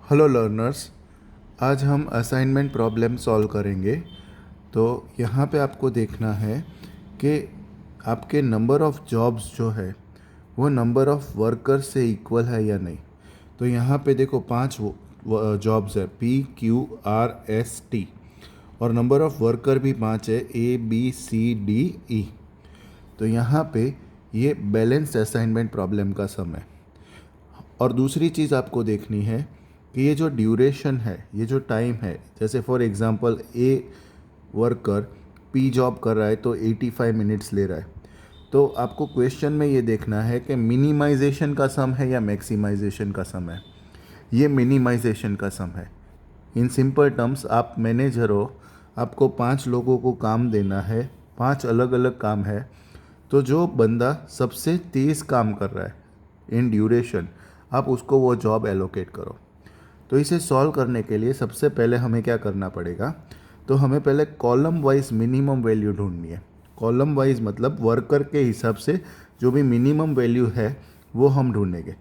Hello learners, आज हम assignment problem solve करेंगे। तो यहाँ पे आपको देखना है कि आपके नंबर ऑफ़ जॉब्स जो है वो नंबर ऑफ़ वर्कर्स से इक्वल है या नहीं। तो यहाँ पे देखो 5 जॉब्स है, PQRST, और नंबर ऑफ़ वर्कर भी 5 है, ABCDE। तो यहाँ पे ये बैलेंस्ड असाइनमेंट प्रॉब्लम का सम है। और दूसरी चीज़ आपको देखनी है कि ये जो ड्यूरेशन है, ये जो टाइम है, जैसे for example a worker P job कर रहा है तो 85 मिनट्स ले रहा है। तो आपको क्वेश्चन में ये देखना है कि मिनिमाइजेशन का सम है या मैक्सिमाइजेशन का सम है। ये मिनिमाइजेशन का सम है। इन सिंपल टर्म्स, आप मैनेजर हो, आपको 5 लोगों को काम देना है, 5 अलग अलग काम है। तो जो बंदा सबसे तेज़ काम कर रहा है इन ड्यूरेशन, आप उसको वो जॉब एलोकेट करो। तो इसे सॉल्व करने के लिए सबसे पहले हमें क्या करना पड़ेगा, तो हमें पहले कॉलम वाइज मिनिमम वैल्यू ढूंढनी है। कॉलम वाइज मतलब वर्कर के हिसाब से जो भी मिनिमम वैल्यू है वो हम ढूंढेंगे।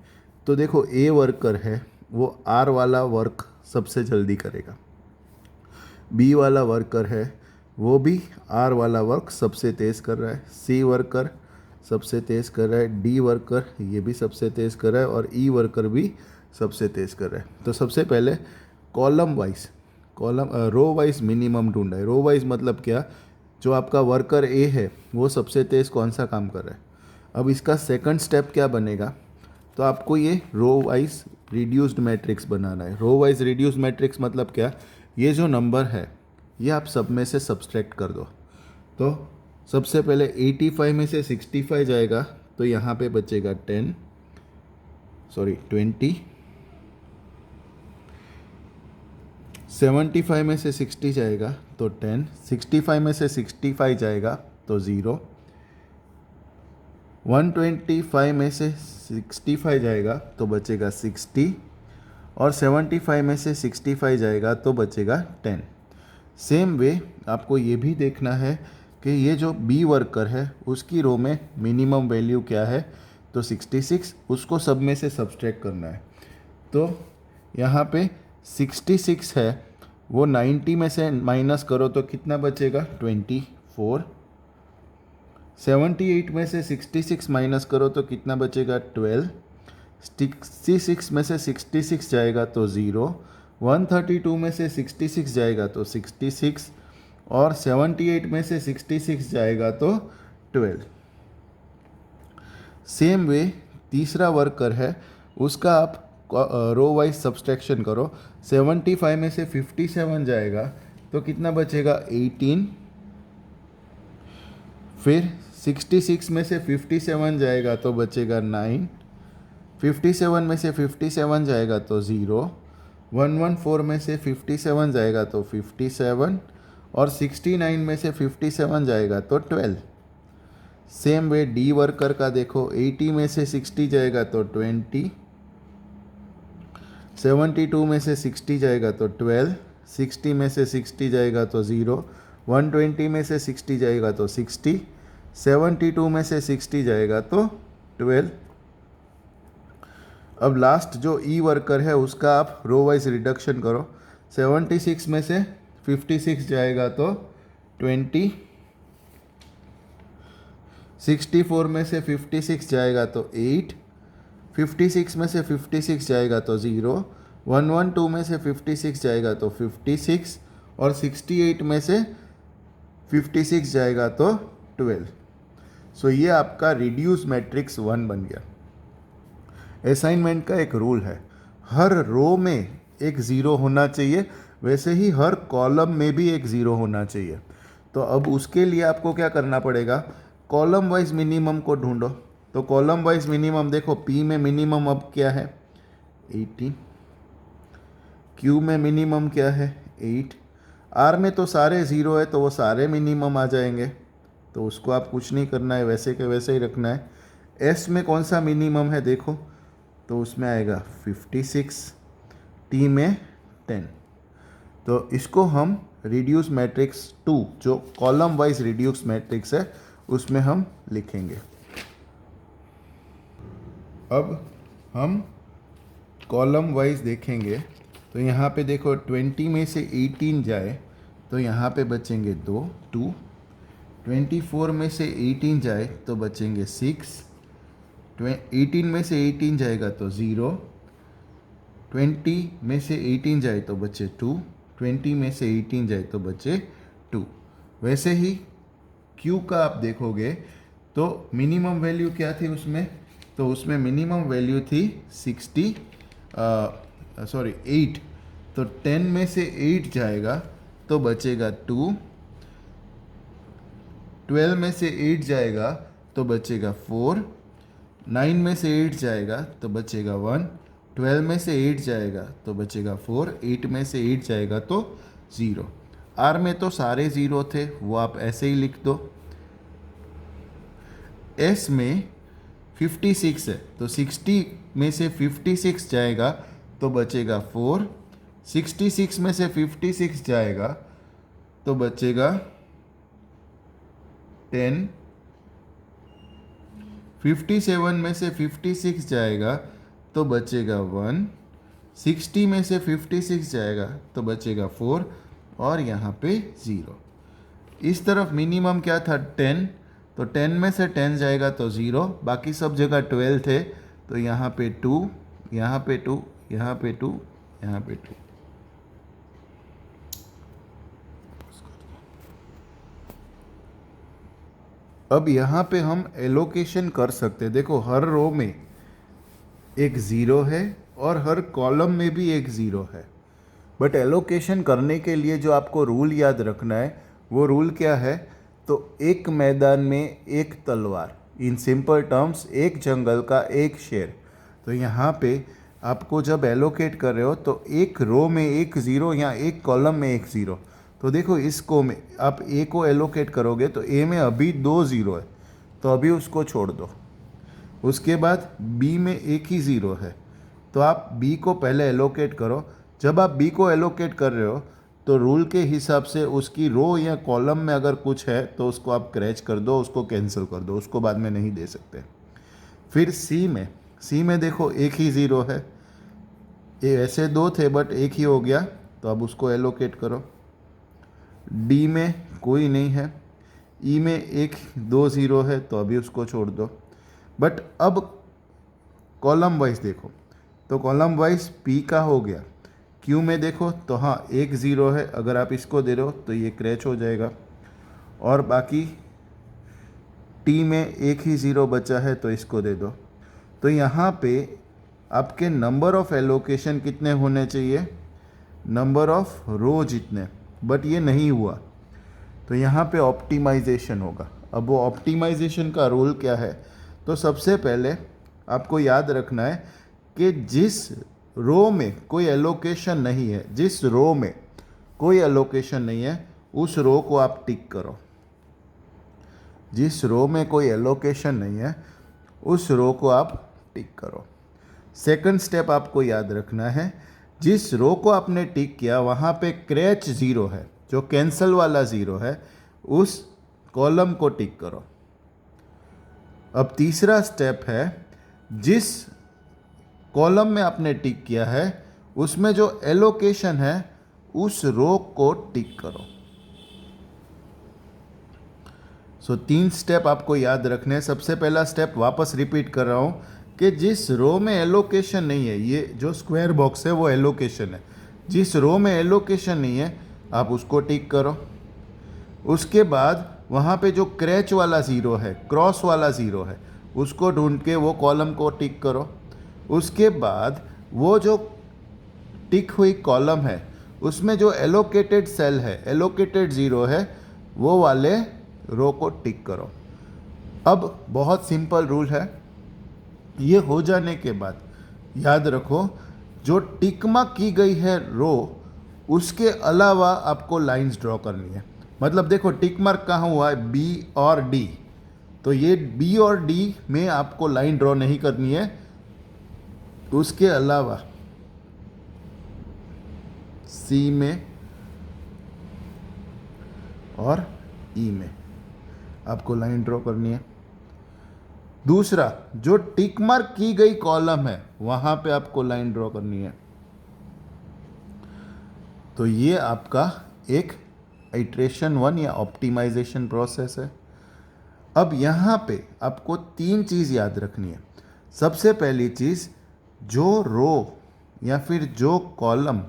तो देखो, ए वर्कर है, वो आर वाला वर्क सबसे जल्दी करेगा। बी वाला वर्कर है, वो भी आर वाला वर्क सबसे तेज़ कर रहा है। सी वर्कर सबसे तेज़ कर रहा है। डी वर्कर ये भी सबसे तेज़ कर रहा है, और ई वर्कर भी सबसे तेज़ कर रहा है। तो सबसे पहले रो वाइज मिनिमम ढूंढा है। रो वाइज मतलब क्या, जो आपका वर्कर ए है वो सबसे तेज़ कौन सा काम कर रहा है। अब इसका सेकंड स्टेप क्या बनेगा, तो आपको ये रो वाइज रिड्यूस्ड मैट्रिक्स बनाना है। रो वाइज रिड्यूस्ड मैट्रिक्स मतलब क्या, ये जो नंबर है ये आप सब में से सब्सट्रैक्ट कर दो। तो सबसे पहले 85 में से 65 जाएगा तो यहाँ पे बचेगा 20। 75 में से 60 जाएगा तो 10। 65 में से 65 जाएगा तो 0। 125 में से 65 जाएगा तो बचेगा 60, और 75 में से 65 जाएगा तो बचेगा 10। सेम वे आपको ये भी देखना है कि ये जो बी वर्कर है उसकी रो में मिनिमम वैल्यू क्या है, तो 66, उसको सब में से सब्सट्रैक्ट करना है। तो यहाँ पे 66 है, वो 90 में से माइनस करो तो कितना बचेगा, 24। 78 में से 66 माइनस करो तो कितना बचेगा, 12। 66 में से 66 जाएगा तो 0। 132 में से 66 जाएगा तो 66, और 78 में से 66 जाएगा तो 12। सेम वे तीसरा वर्कर है, उसका आप रो वाइज सब्सट्रैक्शन करो। 75 में से 57 जाएगा तो कितना बचेगा, 18। फिर 66 में से 57 जाएगा तो बचेगा 9। 57 में से 57 जाएगा तो 0। 114 में से 57 जाएगा तो 57, और 69 में से 57 जाएगा तो 12। सेम वे डी वर्कर का देखो, 80 में से 60 जाएगा तो 20। 72 में से 60 जाएगा तो 12। 60 में से 60 जाएगा तो 0। 120 में से 60 जाएगा तो 60। 72 में से 60 जाएगा तो 12। अब लास्ट जो ई वर्कर है उसका आप रो वाइज रिडक्शन करो। 76 में से 56 जाएगा तो 20। 64 में से 56 जाएगा तो 8। 56 में से 56 जाएगा तो 0। 112 में से 56 जाएगा तो 56, और 68 में से 56 जाएगा तो 12। सो ये आपका रिड्यूस मैट्रिक्स 1 बन गया। असाइनमेंट का एक रूल है, हर रो में एक ज़ीरो होना चाहिए, वैसे ही हर कॉलम में भी एक ज़ीरो होना चाहिए। तो अब उसके लिए आपको क्या करना पड़ेगा, कॉलम वाइज मिनिमम को ढूंढो। तो कॉलम वाइज मिनिमम देखो, पी में मिनिमम अब क्या है, 80। क्यू में मिनिमम क्या है, 8। आर में तो सारे ज़ीरो है तो वो सारे मिनिमम आ जाएंगे, तो उसको आप कुछ नहीं करना है, वैसे के वैसे ही रखना है। एस में कौन सा मिनिमम है देखो, तो उसमें आएगा 56। टी में 10। तो इसको हम रिड्यूस मैट्रिक्स 2, जो कॉलम वाइज रिड्यूस मैट्रिक्स है, उसमें हम लिखेंगे। अब हम कॉलम वाइज देखेंगे तो यहाँ पे देखो 20 में से 18 जाए तो यहाँ पे बचेंगे 2। 24 में से 18 जाए तो बचेंगे 6। 18 में से 18 जाएगा तो 0। 20 में से 18 जाए तो बचे 2। 20 में से 18 जाए तो बचे 2। वैसे ही Q का आप देखोगे तो मिनिमम वैल्यू क्या थी उसमें, तो उसमें मिनिमम वैल्यू थी 8। तो 10 में से 8 जाएगा तो बचेगा 2। 12 में से 8 जाएगा तो बचेगा 4। 9 में से 8 जाएगा तो बचेगा 1। 12 में से 8 जाएगा तो बचेगा 4। 8 में से 8 जाएगा तो 0। R में तो सारे 0 थे, वो आप ऐसे ही लिख दो। S में 56 है तो 60 में से 56 जाएगा तो बचेगा 4। 66 में से 56 जाएगा तो बचेगा 10। 57 में से 56 जाएगा तो बचेगा 1। 60 में से 56 जाएगा तो बचेगा 4 और यहाँ पे 0। इस तरफ मिनिमम क्या था 10, तो 10 में से 10 जाएगा तो 0, बाकी सब जगह 12 थे तो यहाँ पे 2, यहाँ पे 2, यहाँ पे 2, यहाँ पे 2। अब यहाँ पे हम एलोकेशन कर सकते हैं। देखो हर रो में एक 0 है और हर कॉलम में भी एक 0 है, बट एलोकेशन करने के लिए जो आपको रूल याद रखना है वो रूल क्या है, तो एक मैदान में एक तलवार, इन सिंपल टर्म्स एक जंगल का एक शेर। तो यहाँ पे आपको जब एलोकेट कर रहे हो तो एक रो में एक 0 या एक कॉलम में एक 0। तो देखो इसको में आप ए को एलोकेट करोगे तो ए में अभी 2 0 है तो अभी उसको छोड़ दो। उसके बाद बी में एक ही 0 है तो आप बी को पहले एलोकेट करो। जब आप बी को एलोकेट कर रहे हो तो रूल के हिसाब से उसकी रो या कॉलम में अगर कुछ है तो उसको आप क्रैच कर दो, उसको कैंसिल कर दो, उसको बाद में नहीं दे सकते। फिर सी में देखो एक ही 0 है, ये ऐसे 2 थे बट एक ही हो गया तो अब उसको एलोकेट करो। डी में कोई नहीं है, ई में एक 2 0 है तो अभी उसको छोड़ दो। बट अब कॉलम वाइज देखो तो कॉलम वाइज पी का हो गया। क्यू में देखो तो हाँ एक 0 है, अगर आप इसको दे रहे हो तो ये क्रैच हो जाएगा। और बाकी टी में एक ही 0 बचा है तो इसको दे दो। तो यहाँ पे आपके नंबर ऑफ एलोकेशन कितने होने चाहिए, नंबर ऑफ रो जितने, बट ये नहीं हुआ तो यहाँ पे ऑप्टिमाइजेशन होगा। अब वो ऑप्टिमाइजेशन का रूल क्या है, तो सबसे पहले आपको याद रखना है कि जिस रो में कोई एलोकेशन नहीं है, जिस रो में कोई एलोकेशन नहीं है उस रो को आप टिक करो। जिस रो में कोई एलोकेशन नहीं है उस रो को आप टिक करो। सेकंड स्टेप आपको याद रखना है, जिस रो को आपने टिक किया वहाँ पे क्रैच 0 है, जो कैंसल वाला 0 है, उस कॉलम को टिक करो। अब तीसरा स्टेप है, जिस कॉलम में आपने टिक किया है उसमें जो एलोकेशन है उस रो को टिक करो। सो 3 स्टेप आपको याद रखने हैं। सबसे पहला स्टेप वापस रिपीट कर रहा हूँ कि जिस रो में एलोकेशन नहीं है, ये जो स्क्वायर बॉक्स है वो एलोकेशन है, जिस रो में एलोकेशन नहीं है आप उसको टिक करो। उसके बाद वहाँ पे जो क्रैच वाला 0 है, क्रॉस वाला 0 है, उसको ढूंढ के वो कॉलम को टिक करो। उसके बाद वो जो टिक हुई कॉलम है उसमें जो एलोकेटेड सेल है, एलोकेटेड 0 है, वो वाले रो को टिक करो। अब बहुत सिंपल रूल है, ये हो जाने के बाद याद रखो जो टिक मार्क की गई है रो उसके अलावा आपको लाइंस ड्रॉ करनी है। मतलब देखो टिक मार्क कहाँ हुआ है, बी और डी, तो ये बी और डी में आपको लाइन ड्रॉ नहीं करनी है, उसके अलावा सी में और ई में आपको लाइन ड्रॉ करनी है। दूसरा, जो टिक मार्क की गई कॉलम है वहां पे आपको लाइन ड्रॉ करनी है। तो ये आपका एक इटरेशन 1 या ऑप्टिमाइजेशन प्रोसेस है। अब यहाँ पे आपको 3 चीज़ याद रखनी है। सबसे पहली चीज़, जो रो या फिर जो कॉलम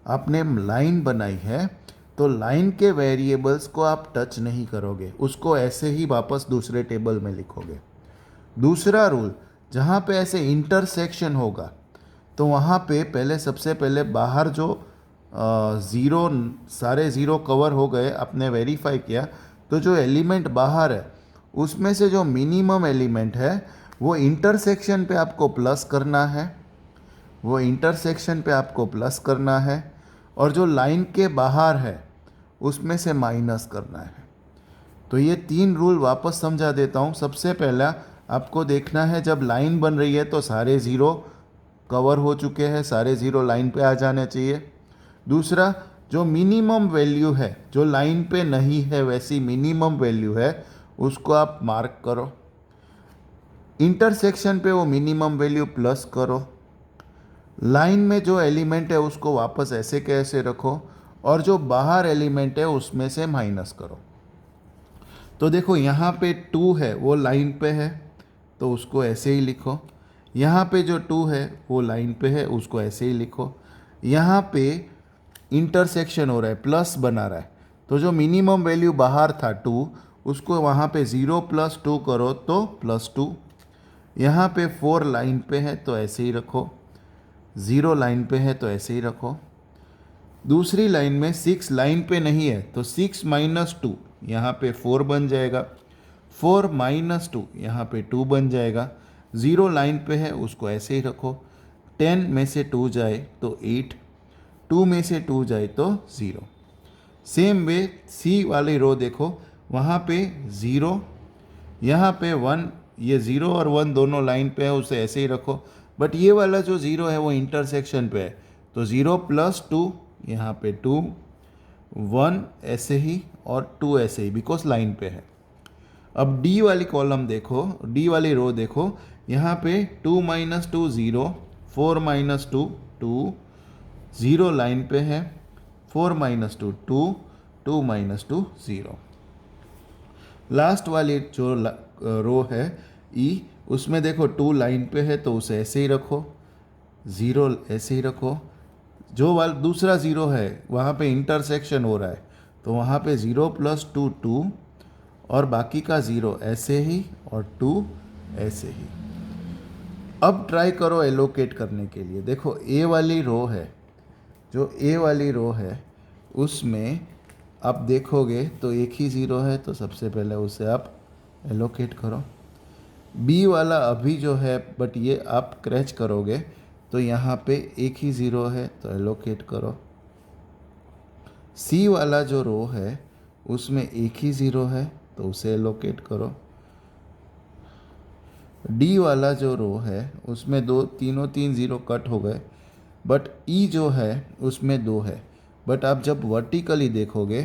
आपने लाइन बनाई है, तो लाइन के वेरिएबल्स को आप टच नहीं करोगे, उसको ऐसे ही वापस दूसरे टेबल में लिखोगे। दूसरा रूल, जहाँ पे ऐसे इंटरसेक्शन होगा तो वहाँ पे पहले सबसे पहले बाहर जो ज़ीरो, सारे ज़ीरो कवर हो गए, आपने वेरीफाई किया, तो जो एलिमेंट बाहर है उसमें से जो मिनिमम एलिमेंट है वो इंटरसेक्शन पे आपको प्लस करना है, वो इंटरसेक्शन पे आपको प्लस करना है, और जो लाइन के बाहर है उसमें से माइनस करना है। तो ये 3 रूल वापस समझा देता हूँ। सबसे पहला आपको देखना है, जब लाइन बन रही है तो सारे ज़ीरो कवर हो चुके हैं, सारे ज़ीरो लाइन पे आ जाने चाहिए। दूसरा, जो मिनिमम वैल्यू है, जो लाइन पे नहीं है वैसी मिनिमम वैल्यू है, उसको आप मार्क करो। इंटरसेक्शन पे वो मिनिमम वैल्यू प्लस करो। लाइन में जो एलिमेंट है उसको वापस ऐसे कैसे रखो, और जो बाहर एलिमेंट है उसमें से माइनस करो। तो देखो यहाँ पे 2 है वो लाइन पे है, तो उसको ऐसे ही लिखो। यहाँ पे जो 2 है वो लाइन पे है, उसको ऐसे ही लिखो। यहाँ पे इंटरसेक्शन हो रहा है, प्लस बना रहा है, तो जो मिनिमम वैल्यू बाहर था 2, उसको वहाँ पे 0 + 2 करो तो +2। यहाँ पे 4 लाइन पे है तो ऐसे ही रखो, 0 लाइन पे है तो ऐसे ही रखो। दूसरी लाइन में 6 लाइन पे नहीं है तो 6 - 2 यहाँ पे 4 बन जाएगा, 4 - 2 यहाँ पे 2 बन जाएगा। 0 लाइन पे है उसको ऐसे ही रखो। 10 में से 2 जाए तो 8, 2 में से 2 जाए तो 0। सेम वे सी वाली रो देखो, वहाँ पे 0, यहाँ पे 1, ये 0 और 1 दोनों लाइन पे है, उसे ऐसे ही रखो। बट ये वाला जो 0 है वो इंटरसेक्शन पे है, तो 0 + 2 यहाँ पे 2, 1 ऐसे ही और 2 ऐसे ही, बिकॉज लाइन पे है। अब डी वाली कॉलम देखो, डी वाली रो देखो, यहाँ पे 2 - 2 0, 4 - 2 2, 0 लाइन पे है, 4 - 2 2, 2 - 2 0। लास्ट वाली जो रो है ई, उसमें देखो 2 लाइन पे है तो उसे ऐसे ही रखो, 0 ऐसे ही रखो। जो वाला दूसरा 0 है वहाँ पे इंटरसेक्शन हो रहा है, तो वहाँ पे 0 + 2 2, और बाकी का 0 ऐसे ही और 2 ऐसे ही। अब ट्राई करो एलोकेट करने के लिए। देखो ए वाली रो है, जो ए वाली रो है उसमें आप देखोगे तो एक ही 0 है, तो सबसे पहले उसे आप एलोकेट करो। बी वाला अभी जो है, बट ये आप क्रैच करोगे तो यहाँ पे एक ही 0 है, तो एलोकेट करो। सी वाला जो रो है उसमें एक ही 0 है, तो उसे एलोकेट करो। डी वाला जो रो है उसमें तीनों 0 कट हो गए, बट ई जो है उसमें 2 है। बट आप जब वर्टिकली देखोगे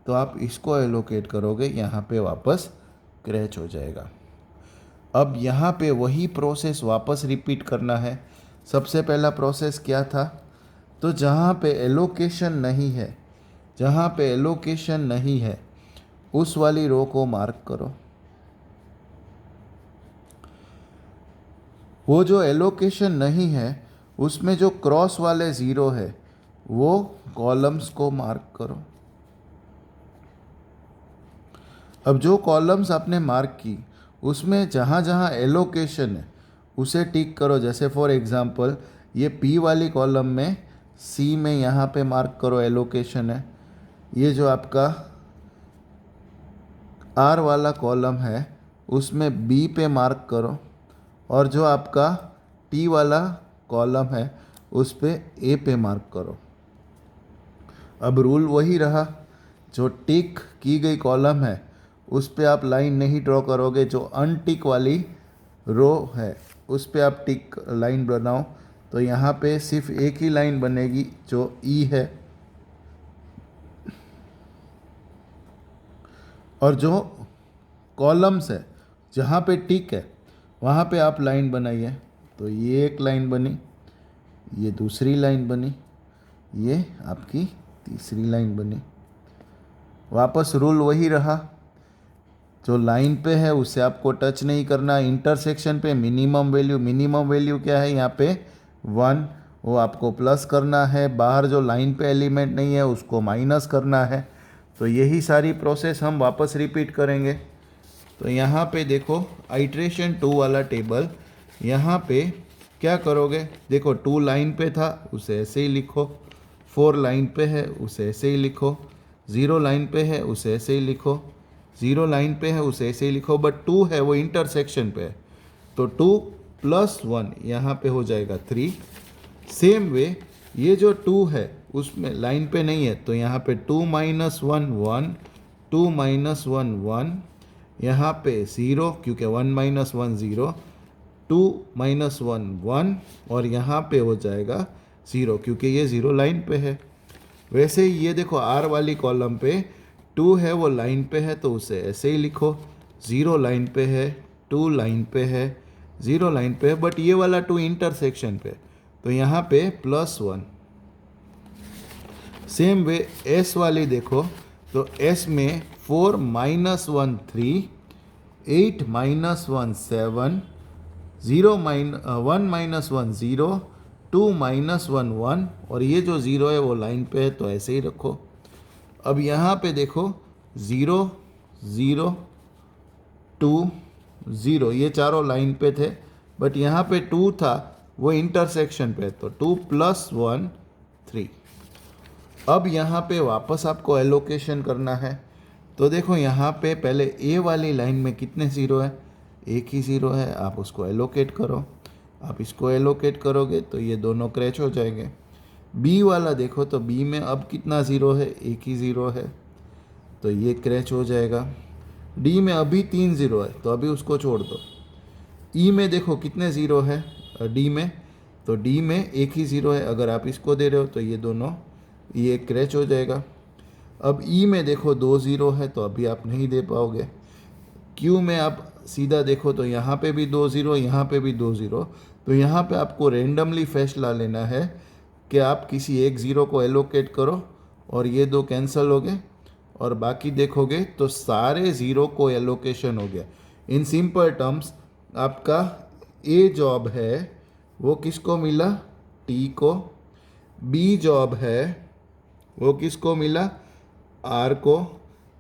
तो आप इसको एलोकेट करोगे, यहाँ पे वापस क्रैच हो जाएगा। अब यहाँ पे वही प्रोसेस वापस रिपीट करना है। सबसे पहला प्रोसेस क्या था, तो जहाँ पे एलोकेशन नहीं है, जहाँ पे एलोकेशन नहीं है उस वाली रो को मार्क करो। वो जो एलोकेशन नहीं है उसमें जो क्रॉस वाले 0 है वो कॉलम्स को मार्क करो। अब जो कॉलम्स आपने मार्क की उसमें जहाँ जहाँ एलोकेशन है उसे टिक करो। जैसे फॉर एग्ज़ाम्पल ये पी वाली कॉलम में सी में यहाँ पे मार्क करो एलोकेशन है। ये जो आपका आर वाला कॉलम है उसमें बी पे मार्क करो, और जो आपका टी वाला कॉलम है उस पे ए पे मार्क करो। अब रूल वही रहा, जो टिक की गई कॉलम है उस पे आप लाइन नहीं ड्रॉ करोगे, जो अनटिक वाली रो है उस पे आप टिक लाइन बनाओ। तो यहाँ पे सिर्फ एक ही लाइन बनेगी जो ई है, और जो कॉलम्स है जहाँ पे टिक है वहाँ पे आप लाइन बनाइए। तो ये एक लाइन बनी, ये दूसरी लाइन बनी, ये आपकी तीसरी लाइन बनी। वापस रूल वही रहा, जो लाइन पे है उसे आपको टच नहीं करना। इंटरसेक्शन पे मिनिमम वैल्यू क्या है यहाँ पे 1, वो आपको प्लस करना है। बाहर जो लाइन पे एलिमेंट नहीं है उसको माइनस करना है। तो यही सारी प्रोसेस हम वापस रिपीट करेंगे। तो यहाँ पे देखो आइट्रेशन 2 वाला टेबल, यहाँ पे क्या करोगे, देखो 2 लाइन पे था उसे ऐसे ही लिखो, 4 लाइन पे है उसे ऐसे ही लिखो, 0 लाइन पे है उसे ऐसे ही लिखो, 0 लाइन पे है उसे ऐसे ही लिखो, बट 2 है वो इंटरसेक्शन पे है, तो 2 + 1 यहाँ पे हो जाएगा 3। सेम वे ये जो 2 है उसमें लाइन पे नहीं है, तो यहाँ पे 2 - 1 1, 2 - 1 1, यहाँ पे 0 क्योंकि 1 - 1 0, 2 - 1 1, और यहाँ पे हो जाएगा 0 क्योंकि ये 0 लाइन पे है। वैसे ही ये देखो R वाली कॉलम पे 2 है वो लाइन पे है, तो उसे ऐसे ही लिखो, 0 लाइन पे है, 2 लाइन पे है, 0 लाइन पे है, बट ये वाला 2 इंटरसेक्शन पे, तो यहाँ पे +1। सेम वे S वाली देखो, तो S में 4 - 1 3, 8 - 1 7, 1 - 1 0, 2 - 1 1, और ये जो 0 है वो लाइन पे है तो ऐसे ही रखो। अब यहाँ पे देखो 0 0 2 0, ये चारों लाइन पे थे, बट यहाँ पे 2 था वो इंटरसेक्शन पे, तो 2 + 1 3। अब यहाँ पे वापस आपको एलोकेशन करना है। तो देखो यहाँ पे पहले ए वाली लाइन में कितने 0 है, एक ही 0 है, आप उसको एलोकेट करो। आप इसको एलोकेट करोगे तो ये दोनों क्रैच हो जाएंगे। बी वाला देखो, तो बी में अब कितना 0 है, एक ही 0 है, तो ये क्रैच हो जाएगा। डी में अभी 3 0 है, तो अभी उसको छोड़ दो। ई में देखो कितने 0 है डी में, तो डी में एक ही 0 है, अगर आप इसको दे रहे हो तो ये दोनों ये क्रैच हो जाएगा। अब ई में देखो 2 0 है, तो अभी आप नहीं दे पाओगे। क्यू में आप सीधा देखो, तो यहाँ पे भी 2 0, यहाँ पे भी 2 0, तो यहाँ पे आपको रेंडमली फैसला लेना है कि आप किसी एक 0 को एलोकेट करो, और ये 2 कैंसिल हो गए, और बाकी देखोगे तो सारे 0 को एलोकेशन हो गया। इन सिंपल टर्म्स आपका ए जॉब है वो किसको मिला, टी को। बी जॉब है वो किसको मिला, आर को।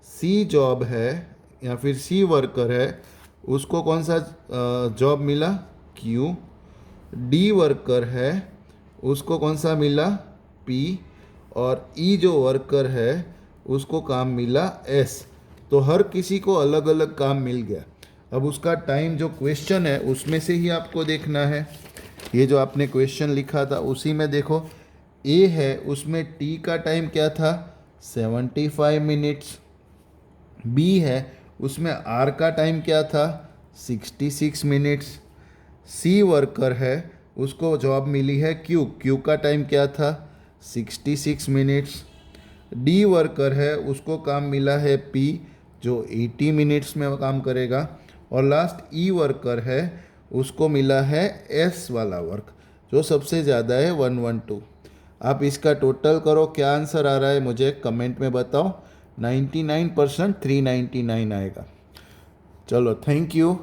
सी जॉब है या फिर सी वर्कर है उसको कौन सा जॉब मिला, क्यू। डी वर्कर है उसको कौन सा मिला, पी। और ई जो वर्कर है उसको काम मिला, एस। तो हर किसी को अलग अलग काम मिल गया। अब उसका टाइम जो क्वेश्चन है उसमें से ही आपको देखना है। ये जो आपने क्वेश्चन लिखा था उसी में देखो, ए है उसमें टी का टाइम क्या था, 75 मिनट्स। बी है उसमें आर का टाइम क्या था, 66 मिनट्स। सी वर्कर है उसको जॉब मिली है क्यू, क्यू का टाइम क्या था, 66 मिनट्स। डी वर्कर है उसको काम मिला है पी, जो 80 मिनट्स में काम करेगा। और लास्ट ई वर्कर है उसको मिला है एस वाला वर्क, जो सबसे ज़्यादा है 112। आप इसका टोटल करो, क्या आंसर आ रहा है मुझे कमेंट में बताओ। 99% 399 आएगा। चलो, थैंक यू।